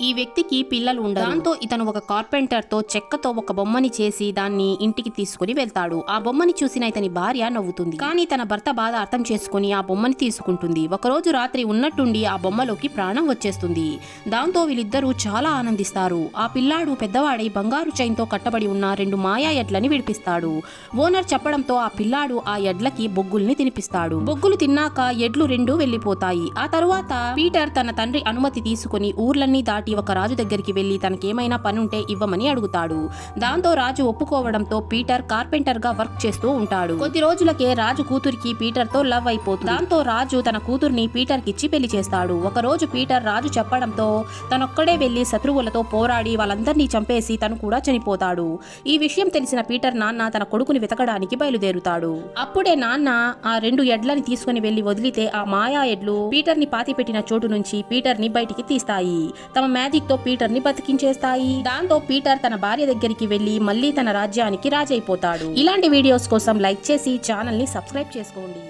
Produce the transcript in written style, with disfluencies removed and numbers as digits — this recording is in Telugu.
ఈ వ్యక్తికి పిల్లలు ఉండరు. దాంతో ఇతను ఒక కార్పెంటర్ తో చెక్కతో ఒక బొమ్మని చేసి దాన్ని ఇంటికి తీసుకుని వెళ్తాడు. ఆ బొమ్మని చూసిన ఇతని భార్య నవ్వుతుంది. కానీ తన భర్త బాధ అర్థం చేసుకుని ఆ బొమ్మని తీసుకుంటుంది. ఒకరోజు రాత్రి ఉన్నట్టుండి ఆ బొమ్మలోకి ప్రాణం వచ్చేస్తుంది. దాంతో వీళ్ళిద్దరూ చాలా ఆనందిస్తారు. ఆ పిల్లాడు పెద్దవాడై బంగారు చైన్తో కట్టబడి ఉన్న 2 మాయా ఎడ్లని విడిపిస్తాడు. ఓనర్ చెప్పడంతో ఆ పిల్లాడు ఆ ఎడ్లకి బొగ్గుల్ని తినిపిస్తాడు. బొగ్గులు తిన్నాక ఎడ్లు 2 వెళ్లిపోతాయి. ఆ తరువాత పీటర్ తన తండ్రి అనుమతి తీసుకుని ఊర్లన్నీ దాటి ఒక రాజు దగ్గరికి వెళ్లి తనకేమైనా పని ఉంటే ఇవ్వమని అడుగుతాడు. దాంతో రాజు ఒప్పుకోవడంతో పీటర్ కార్పెంటర్ గా వర్క్ చేస్తూ ఉంటాడు. కొద్ది రోజులకే రాజు కూతురికి పీటర్ తో లవ్ అయిపోతుంది. దాంతో రాజు తన కూతుర్ని పీటర్ కిచ్చి పెళ్లి చేస్తాడు. ఒక రోజు పీటర్ రాజు చెప్పడంతో తనొక్కడే వెళ్లి శత్రువులతో పోరాడి వాళ్ళందరినీ చంపేసి తను కూడా చనిపోతాడు. ఈ విషయం తెలిసిన పీటర్ నాన్న తన కొడుకుని వెతకడానికి బయలుదేరుతాడు. అప్పుడే నాన్న ఆ 2 ఎడ్లని తీసుకుని వెళ్లి వదిలితే ఆ మాయా ఎడ్లు పీటర్ ని పాతిపెట్టిన చోటు నుంచి పీటర్ ని బయటికి తీస్తాయి. తమ మ్యాజిక్ తో పీటర్ ని బతికించేస్తాయి. దాంతో పీటర్ తన భార్య దగ్గరికి వెళ్లి మళ్ళీ తన రాజ్యానికి రాజైపోతాడు. ఇలాంటి వీడియోస్ కోసం లైక్ చేసి ఛానల్ ని సబ్స్క్రైబ్ చేసుకోండి.